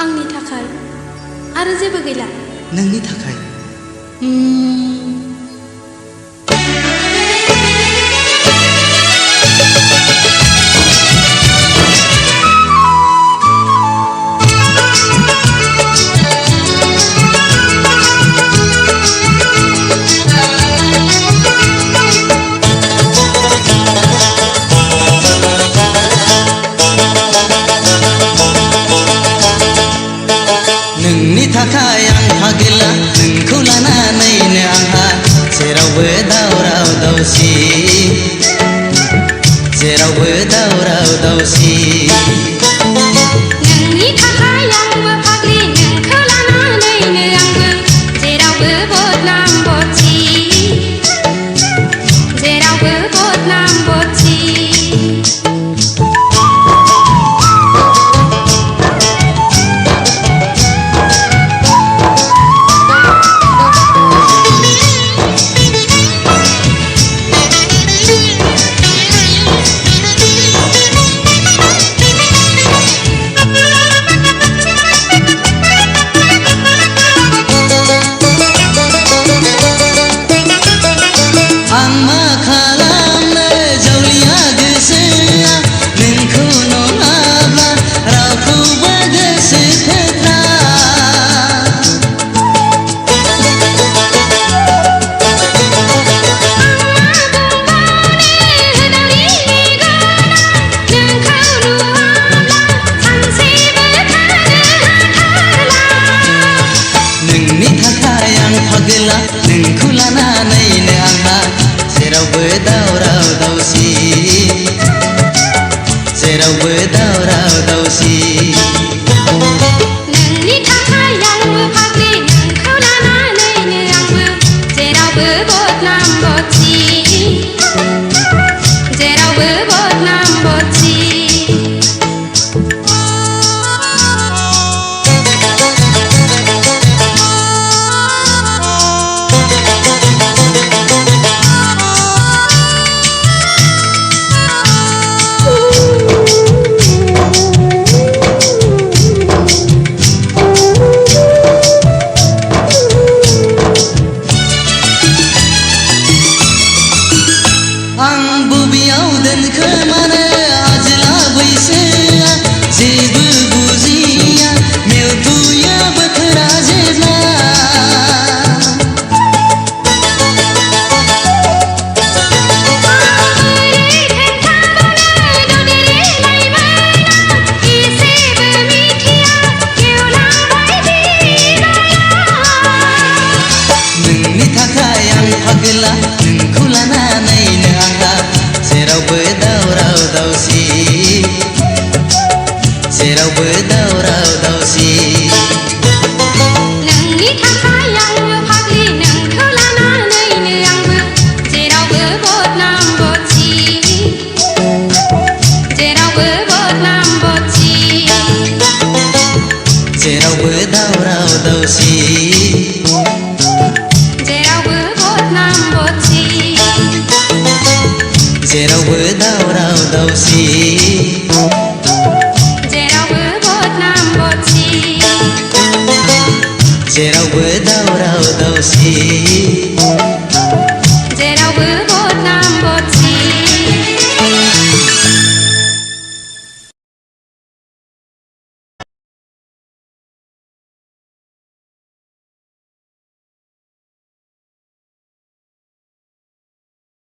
आंनि थाखाय आरो जेबो गैला नोंनि थाखाय नोंनि थाखाय आंहा गैला नोंखौ लानानैनो आंहा जेरावबो दावराव दावसि जेरावबो दावराव दावसि नोंनि थाखाय आंबो फाग्लि नोंखौ लानानैनो आंबो जेरावबो बदनाम बदसि जेरावबो बदनाम बदसि नोंखौ लानानैनो आंहा जेरावबो दावराव दावसि जेरावबो दावराव दावसि नोंनि थाखाय आंबो फाग्लि नोंखौ लानानैनो आंबो जेरावबो बदनाम बदसि जेरावबो बदनाम बदसि दोनखोमानो आजोला बैसोआ जेबो बुजिया मेवथुयो बोथोरा जेब्ला नोंनि थाखाय आं फागला नोंखौ लानानैनो आंहा जेरावबो दावराव दावसि जेरावबो दावराव दावसि नोंनि थाखाय आंबो फाग्लि नोंखौ लानानैनो आंबो जेरावबो बदनाम बदसि जेरावबो बदनाम बदसि जेरावबो दावराव दावसि जेरावबो बदनाम बदसि जेरावबो दावराव दावसि जेरावबो बदनाम बदसि जेरावबो दावराव दावसि